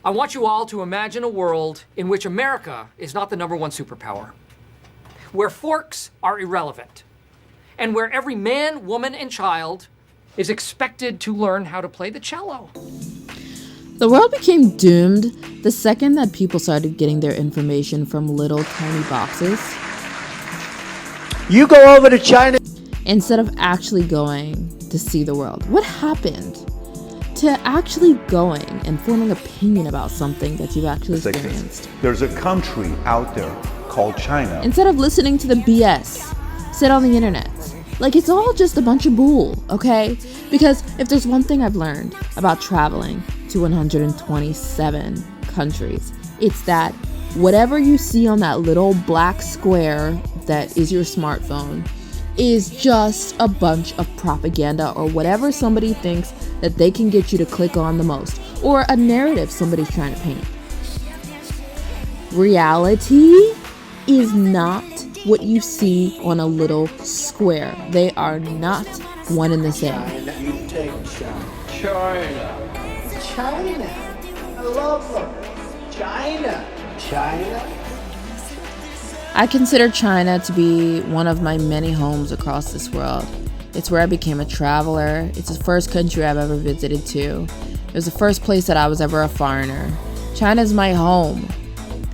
I want you all to imagine a world in which America is not the #1 superpower, where forks are irrelevant, and where every man, woman, and child is expected to learn how to play the cello. The world became doomed the second that people started getting their information from little tiny boxes. You go over to China Instead of actually going to see the world. What happened to actually going and forming an opinion about something that you've actually experienced? There's a country out there called China. Instead of listening to the BS said on the internet. Like, it's all just a bunch of bull, okay? Because if there's one thing I've learned about traveling to 127 countries, it's that whatever you see on that little black square that is your smartphone is just a bunch of propaganda or whatever somebody thinks that they can get you to click on the most, or a narrative somebody's trying to paint. Reality is not what you see on a little square. They are not one and the same. You take China. China. I love them. China. I consider China to be one of my many homes across this world. It's where I became a traveler. It's the first country I've ever visited to. It was the first place that I was ever a foreigner. China is my home.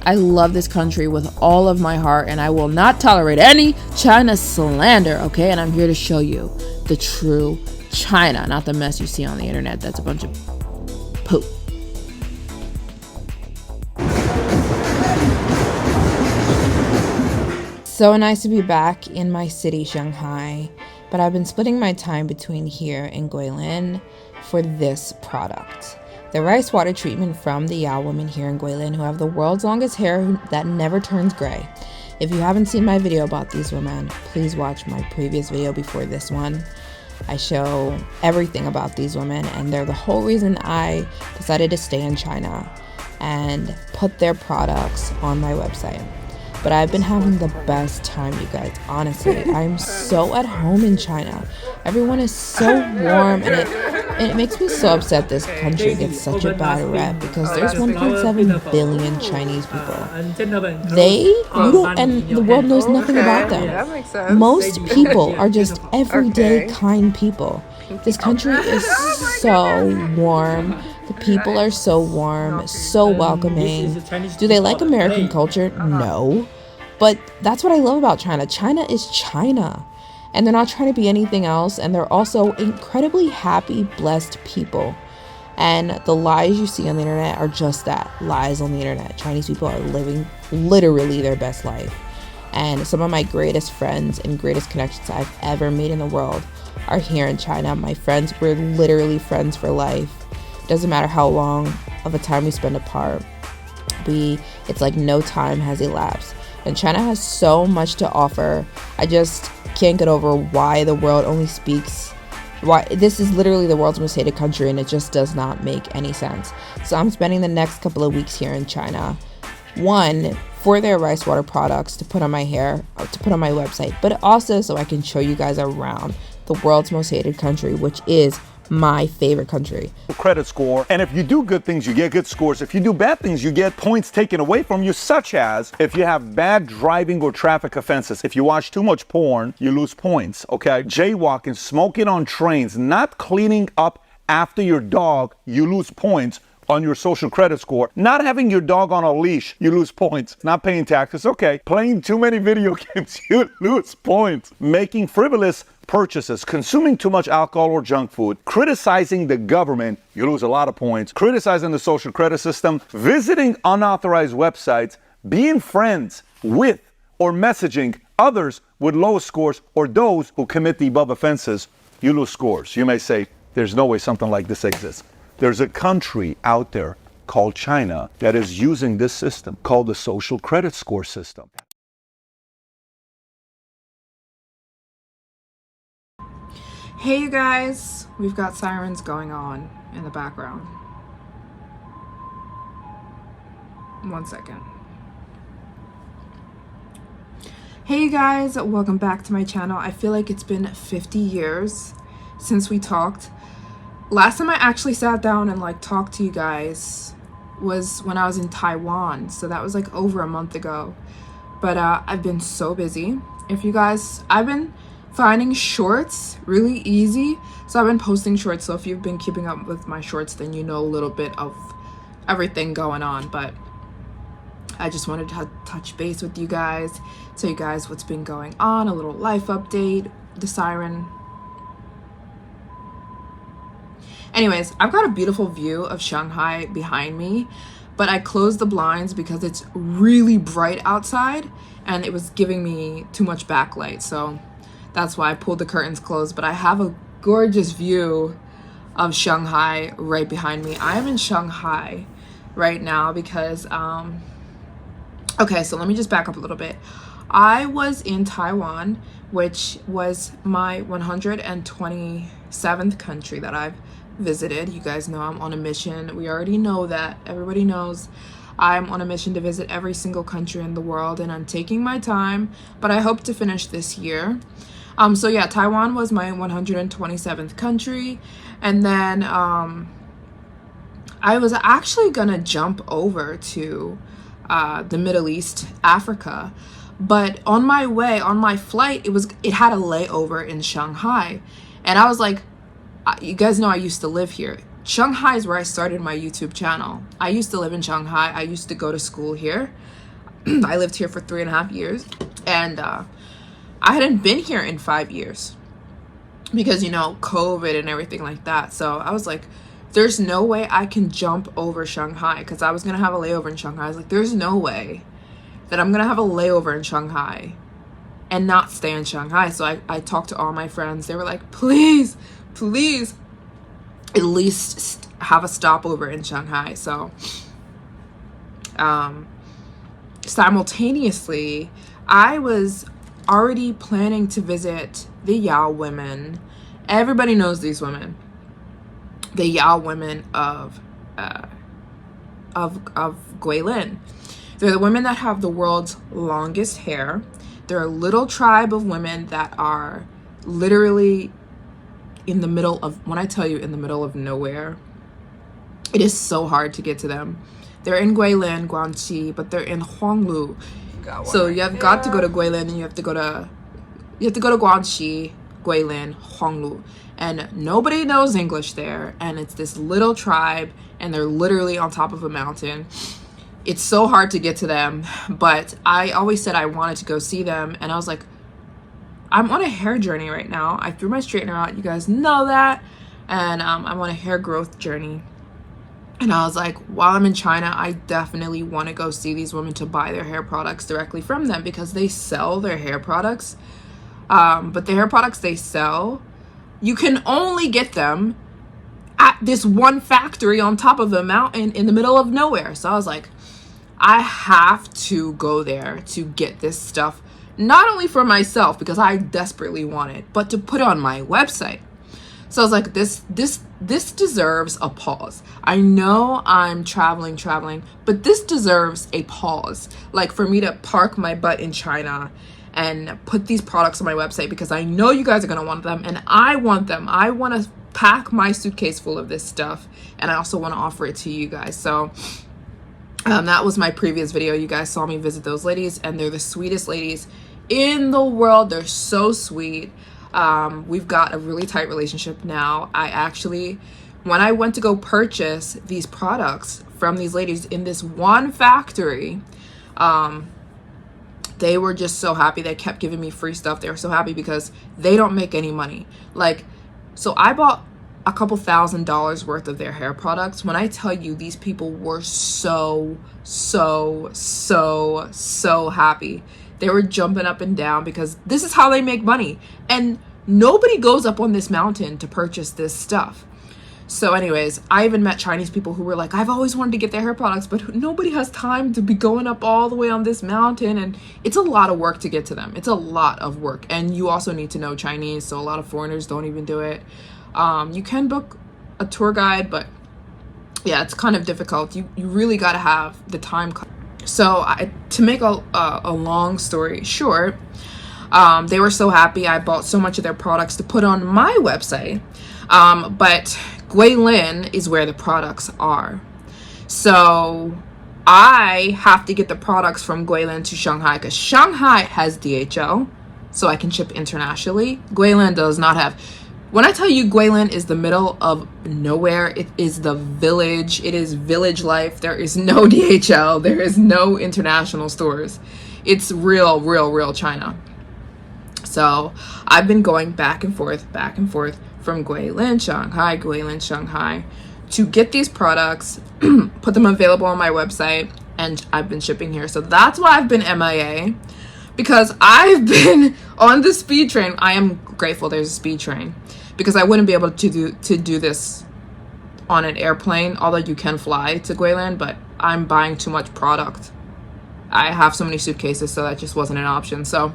I love this country with all of my heart, and I will not tolerate any China slander, okay? And I'm here to show you the true China, not the mess you see on the internet. That's a bunch of poop. So nice to be back in my city, Shanghai, but I've been splitting my time between here and Guilin for this product. The rice water treatment from the Yao women here in Guilin, who have the world's longest hair that never turns gray. If you haven't seen my video about these women, please watch my previous video before this one. I show everything about these women, and they're the whole reason I decided to stay in China and put their products on my website. But I've been having the best time, you guys. Honestly, I'm so at home in China. Everyone is so warm, and it makes me so upset this country gets such a bad rep, because there's 1.7 billion Chinese people. And the world knows nothing about them. That makes sense. Most people are just everyday kind people. This country is so warm. The people are so warm, so welcoming. Do they like American culture? No. But that's what I love about China. China is China. And they're not trying to be anything else. And they're also incredibly happy, blessed people. And the lies you see on the internet are just that, lies on the internet. Chinese people are living literally their best life. And some of my greatest friends and greatest connections I've ever made in the world are here in China. My friends, we're literally friends for life. Doesn't matter how long of a time we spend apart. It's like no time has elapsed. And China has so much to offer. I just can't get over why the world only speaks. Why this is literally the world's most hated country, and it just does not make any sense. So I'm spending the next couple of weeks here in China. One, for their rice water products to put on my hair, to put on my website, but also so I can show you guys around the world's most hated country, which is my favorite country. Credit score, and if you do good things, you get good scores. If you do bad things, you get points taken away from you, such as if you have bad driving or traffic offenses. If you watch too much porn, you lose points, okay? Jaywalking, smoking on trains, not cleaning up after your dog, you lose points on your social credit score. Not having your dog on a leash, you lose points. Not paying taxes, okay. Playing too many video games, you lose points. Making frivolous purchases, consuming too much alcohol or junk food, criticizing the government, you lose a lot of points. Criticizing the social credit system, visiting unauthorized websites, being friends with or messaging others with low scores, or those who commit the above offenses, you lose scores. You may say, there's no way something like this exists. There's a country out there called China that is using this system called the social credit score system. Hey you guys, we've got sirens going on in the background. 1 second. Hey you guys, welcome back to my channel. I feel like it's been 50 years since we talked. Last time I actually sat down and talked to you guys was when I was in Taiwan. So that was like over a month ago. But I've been so busy. If you guys, I've been finding shorts really easy. So I've been posting shorts. So if you've been keeping up with my shorts, then you know a little bit of everything going on. But I just wanted to touch base with you guys, tell you guys what's been going on, a little life update, the siren. Anyways, I've got a beautiful view of Shanghai behind me, but I closed the blinds because it's really bright outside and it was giving me too much backlight. So that's why I pulled the curtains closed, but I have a gorgeous view of Shanghai right behind me. I am in Shanghai right now because, okay, so let me just back up a little bit. I was in Taiwan, which was my 127th country that I've visited. You guys know I'm on a mission. We already know that. Everybody knows I'm on a mission to visit every single country in the world, and I'm taking my time, but I hope to finish this year. So yeah, Taiwan was my 127th country, and then I was actually gonna jump over to the Middle East, Africa, but on my way, on my flight, it had a layover in Shanghai, and I was like, you guys know I used to live here. Shanghai is where I started my YouTube channel. I used to live in Shanghai. I used to go to school here. I lived here for 3.5 years, and I hadn't been here in 5 years because, you know, COVID and everything like that. So I was like, there's no way I can jump over Shanghai, because I was going to have a layover in Shanghai. I was like, there's no way that I'm going to have a layover in Shanghai and not stay in Shanghai. So I talked to all my friends. They were like, please at least have a stopover in Shanghai. So simultaneously, I was already planning to visit the Yao women. Everybody knows these women. The Yao women of Guilin. They're the women that have the world's longest hair. They're a little tribe of women that are literally in the middle of, when I tell you in the middle of nowhere, it is so hard to get to them. They're in Guilin, Guangxi, but they're in Huanglu. So you have got to go to Guilin, and you have to go to Guangxi, Guilin, Huanglu. And nobody knows English there, and it's this little tribe, and they're literally on top of a mountain. It's so hard to get to them, but I always said I wanted to go see them, and I was like, I'm on a hair journey right now. I threw my straightener out. You guys know that. And I'm on a hair growth journey. And I was like, while I'm in China, I definitely want to go see these women to buy their hair products directly from them, because they sell their hair products. But the hair products they sell, you can only get them at this one factory on top of a mountain in the middle of nowhere. So I was like, I have to go there to get this stuff. Not only for myself, because I desperately want it, but to put on my website. So I was like, this deserves a pause. I know I'm traveling, but this deserves a pause. Like, for me to park my butt in China and put these products on my website, because I know you guys are going to want them, and I want them. I want to pack my suitcase full of this stuff, and I also want to offer it to you guys. So that was my previous video. You guys saw me visit those ladies, and they're the sweetest ladies in the world. They're so sweet. We've got a really tight relationship now. I actually, when I went to go purchase these products from these ladies in this one factory, they were just so happy. They kept giving me free stuff. They were so happy because they don't make any money. Like, so I bought a couple $1,000s worth of their hair products. When I tell you, these people were so happy. They were jumping up and down because this is how they make money. And nobody goes up on this mountain to purchase this stuff. So anyways, I even met Chinese people who were like, I've always wanted to get their hair products, but nobody has time to be going up all the way on this mountain. And it's a lot of work to get to them. It's a lot of work. And you also need to know Chinese. So a lot of foreigners don't even do it. You can book a tour guide, but yeah, it's kind of difficult. You really got to have the time. So to make a long story short, they were so happy. I bought so much of their products to put on my website. But Guilin is where the products are. So I have to get the products from Guilin to Shanghai because Shanghai has DHL, so I can ship internationally. Guilin does not have. When I tell you Guilin is the middle of nowhere, it is the village. It is village life. There is no DHL. There is no international stores. It's real China. So I've been going back and forth from Guilin, Shanghai to get these products, put them available on my website, and I've been shipping here. So that's why I've been MIA, because I've been on the speed train. I am grateful there's a speed train, because I wouldn't be able to do this on an airplane, although you can fly to Guilin, but I'm buying too much product. I have so many suitcases, so that just wasn't an option. So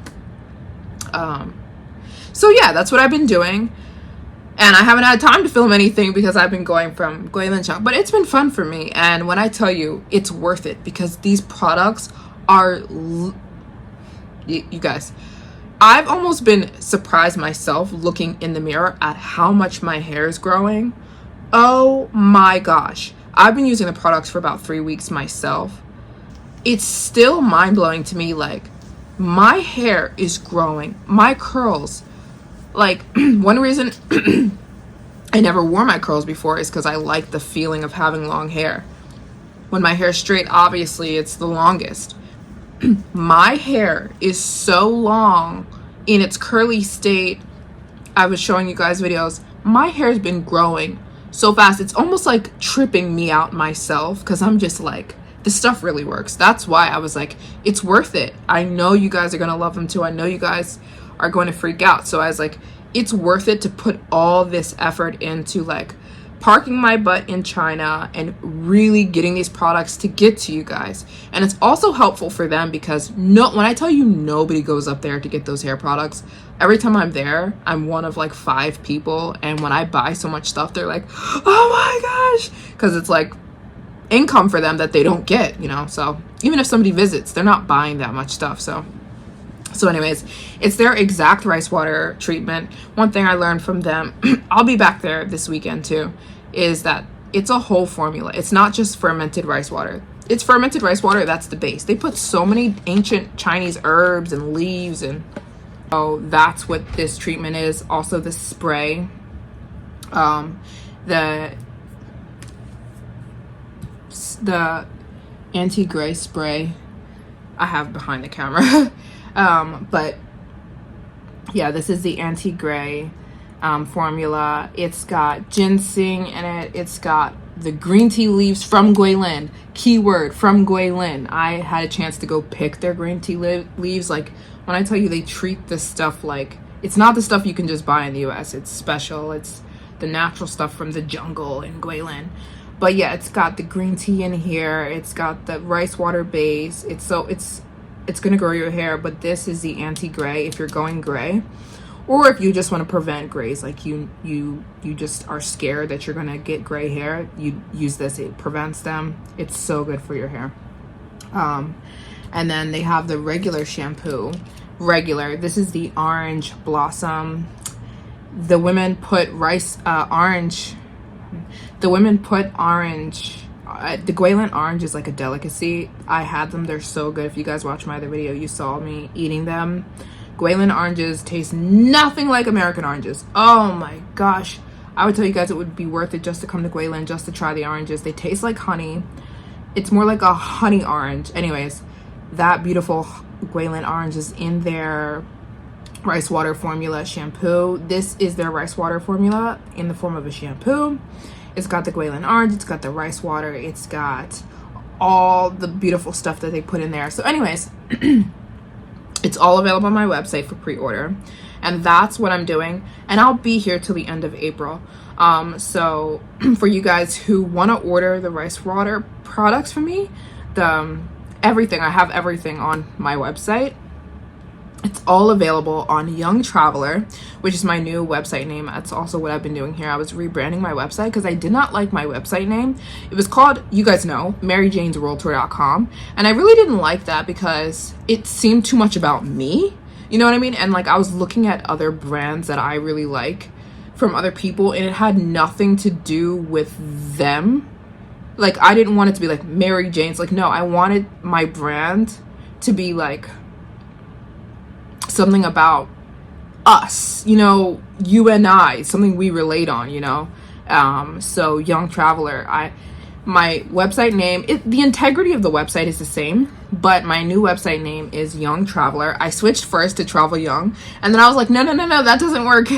yeah, that's what I've been doing. And I haven't had time to film anything because I've been going from Guilin Shop. But it's been fun for me. And when I tell you, it's worth it, because these products are... You guys, I've almost been surprised myself looking in the mirror at how much my hair is growing. Oh my gosh. I've been using the products for about 3 weeks myself. It's still mind-blowing to me. Like, my hair is growing. My curls... Like, one reason I never wore my curls before is because I like the feeling of having long hair. When my hair is straight, obviously it's the longest. My hair is so long in its curly state. I was showing you guys videos. My hair has been growing so fast. It's almost like tripping me out myself, because I'm just like, this stuff really works. That's why I was like, it's worth it. I know you guys are going to love them too. I know you guys are going to freak out. So I was like, it's worth it to put all this effort into like parking my butt in China and really getting these products to get to you guys. And it's also helpful for them, because when I tell you, nobody goes up there to get those hair products. Every time I'm there, I'm one of like 5 people, and when I buy so much stuff, they're like, oh my gosh, because it's like income for them that they don't get, you know. So even if somebody visits, they're not buying that much stuff. So anyways, it's their exact rice water treatment. One thing I learned from them, I'll be back there this weekend too, is that it's a whole formula. It's not just fermented rice water. It's fermented rice water, that's the base. They put so many ancient Chinese herbs and leaves, and oh, that's what this treatment is. Also the spray, the anti-gray spray I have behind the camera. But yeah, this is the anti-gray formula. It's got ginseng in it. It's got the green tea leaves from Guilin. Keyword, from Guilin. I had a chance to go pick their green tea leaves. Like, when I tell you, they treat this stuff like, it's not the stuff you can just buy in the US. It's special. It's the natural stuff from the jungle in Guilin. But yeah, it's got the green tea in here. It's got the rice water base. It's gonna grow your hair, but this is the anti-gray if you're going gray, or if you just want to prevent grays, like you just are scared that you're gonna get gray hair, you use this. It prevents them. It's so good for your hair. And then they have the regular shampoo. This is the orange blossom. The women put orange. The Guilin orange is like a delicacy. I had them. They're so good. If you guys watch my other video, you saw me eating them. Guilin oranges taste nothing like American oranges. Oh my gosh. I would tell you guys it would be worth it just to come to Guilin, just to try the oranges. They taste like honey. It's more like a honey orange. Anyways, that beautiful Guilin orange is in their rice water formula shampoo. This is their rice water formula in the form of a shampoo. It's got the Guilin orange, it's got the rice water, it's got all the beautiful stuff that they put in there. So anyways, it's all available on my website for pre-order, and that's what I'm doing. And I'll be here till the end of April. So for you guys who want to order the rice water products from me, everything, I have everything on my website. It's all available on Young Traveler, which is my new website name. That's also what I've been doing here. I was rebranding my website because I did not like my website name. It was called, you guys know, MaryJanesWorldTour.com. And I really didn't like that because it seemed too much about me. You know what I mean? And like, I was looking at other brands that I really like from other people, and it had nothing to do with them. like, I didn't want it to be like Maryjane's. Like, no, I wanted my brand to be like something about us, you know, you and I, something we relate on, you know. So Young Traveler, my website name, the integrity of the website is the same, but my new website name is Young Traveler. I switched first to Travel Young, and then I was like, no, that doesn't work,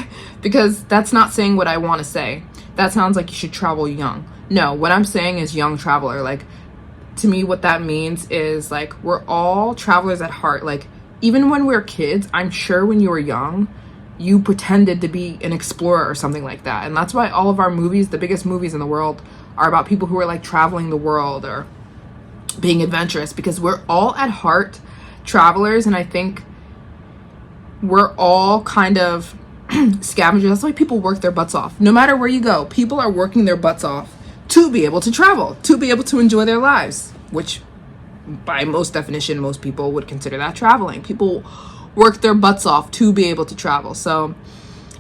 because that's not saying what I want to say. That sounds like you should travel young. No, what I'm saying is Young Traveler. Like, to me, what that means is, like, we're all travelers at heart. Like, even when we're kids, I'm sure when you were young, you pretended to be an explorer or something like that. And that's why all of our movies, the biggest movies in the world, are about people who are like traveling the world or being adventurous, because we're all at heart travelers. And I think we're all kind of scavengers. That's why people work their butts off. No matter where you go, people are working their butts off to be able to travel, to be able to enjoy their lives, which by most definition, most people would consider that traveling. People work their butts off to be able to travel. So,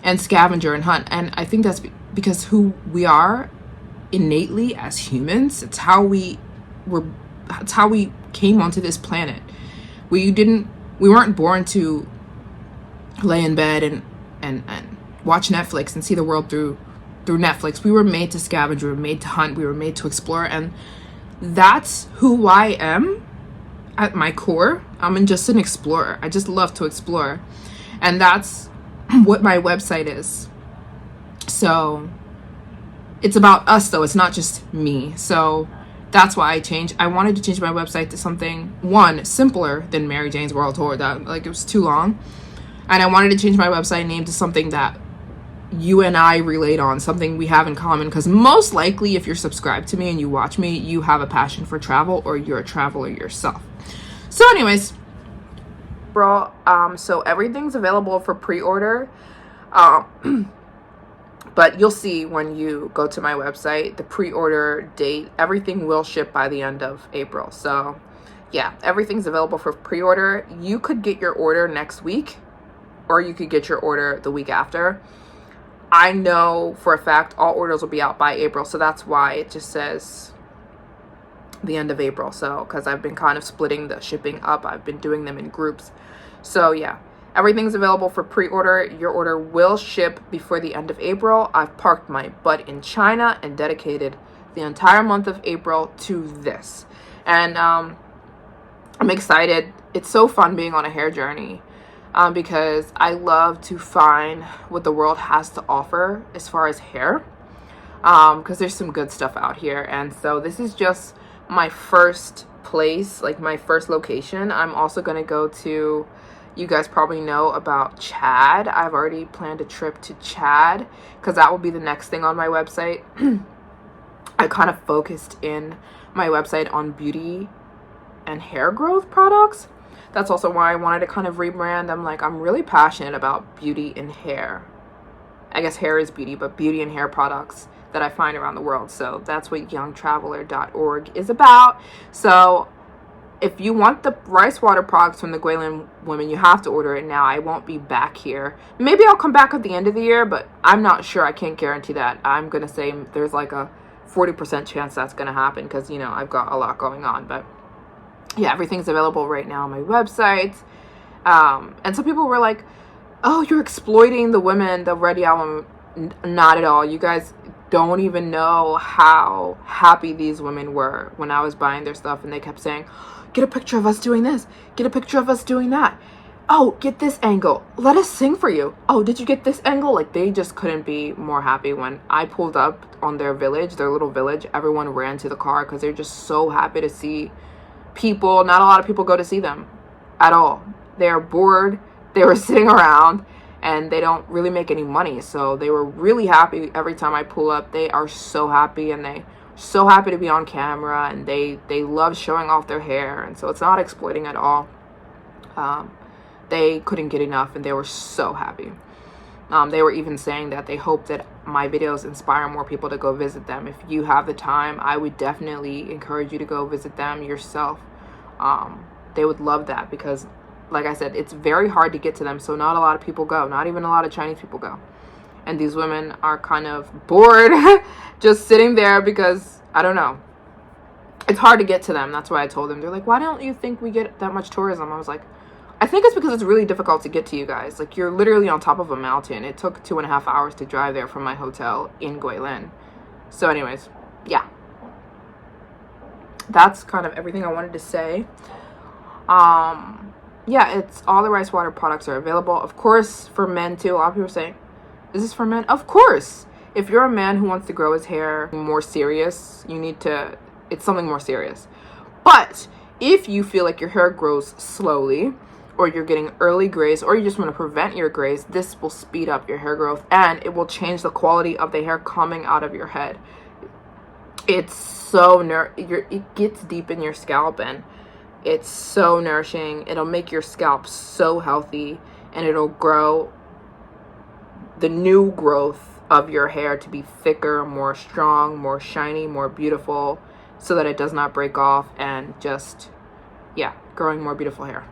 and scavenger and hunt. And I think that's because who we are innately as humans. It's how we came onto this planet. We weren't born to lay in bed and watch Netflix and see the world through Netflix. We were made to scavenge, we were made to hunt, we were made to explore, and that's who I am at my core. I'm just an explorer. I just love to explore. And that's what my website is. So it's about us, though. It's not just me. So that's why I wanted to change my website to something, one, simpler than Maryjane's World Tour. That, like, it was too long. And I wanted to change my website name to something that you and I relate on, something we have in common, because most likely if you're subscribed to me and you watch me, you have a passion for travel, or you're a traveler yourself. So anyways, so everything's available for pre-order, but you'll see when you go to my website, the pre-order date, everything will ship by the end of April. So yeah, everything's available for pre-order. You could get your order next week, or you could get your order the week after. I know for a fact all orders will be out by April, so that's why it just says the end of April. So, because I've been kind of splitting the shipping up, I've been doing them in groups. So yeah, everything's available for pre-order. Your order will ship before the end of April. I've parked my butt in China and dedicated the entire month of April to this. And I'm excited. It's so fun being on a hair journey. Because I love to find what the world has to offer as far as hair, because there's some good stuff out here. And so this is just my first place, like my first location. I'm also going to go to, you guys probably know about Chad. I've already planned a trip to Chad, because that will be the next thing on my website. I kind of focused in my website on beauty and hair growth products. That's also why I wanted to kind of rebrand. I'm really passionate about beauty and hair. I guess hair is beauty, but beauty and hair products that I find around the world. So that's what youngtraveler.org is about. So if you want the rice water products from the Guilin women, you have to order it now. I won't be back here. Maybe I'll come back at the end of the year, but I'm not sure. I can't guarantee that. I'm going to say there's like a 40% chance that's going to happen, because, you know, I've got a lot going on. But yeah, everything's available right now on my website. And some people were like, oh, you're exploiting the women, the Ready album. Not at all. You guys don't even know how happy these women were when I was buying their stuff, and they kept saying, get a picture of us doing this, get a picture of us doing that. Oh, get this angle, let us sing for you. Oh, did you get this angle? Like, they just couldn't be more happy. When I pulled up on their village, their little village, everyone ran to the car, because they're just so happy to see people. Not a lot of people go to see them at all. They're bored. They were sitting around, and they don't really make any money. So they were really happy every time I pull up. They are so happy, and they so happy to be on camera, and they love showing off their hair. And so it's not exploiting at all. They couldn't get enough, and they were so happy. They were even saying that they hope that my videos inspire more people to go visit them. If you have the time, I would definitely encourage you to go visit them yourself. They would love that, because, like I said, it's very hard to get to them, so not a lot of people go. Not even a lot of Chinese people go. And these women are kind of bored just sitting there, because, I don't know, it's hard to get to them. That's why I told them. They're like, why don't you think we get that much tourism? I was like, I think it's because it's really difficult to get to you guys. Like, you're literally on top of a mountain. It took 2.5 hours to drive there from my hotel in Guilin. So anyways, yeah. That's kind of everything I wanted to say. Yeah, it's all the rice water products are available. Of course, for men too. A lot of people are saying, is this for men? Of course. If you're a man who wants to grow his hair more serious, it's something more serious. But if you feel like your hair grows slowly, or you're getting early grays, or you just want to prevent your grays, this will speed up your hair growth, and it will change the quality of the hair coming out of your head. It's so it gets deep in your scalp, and it's so nourishing. It'll make your scalp so healthy, and it'll grow the new growth of your hair to be thicker, more strong, more shiny, more beautiful, so that it does not break off, and just, yeah, growing more beautiful hair.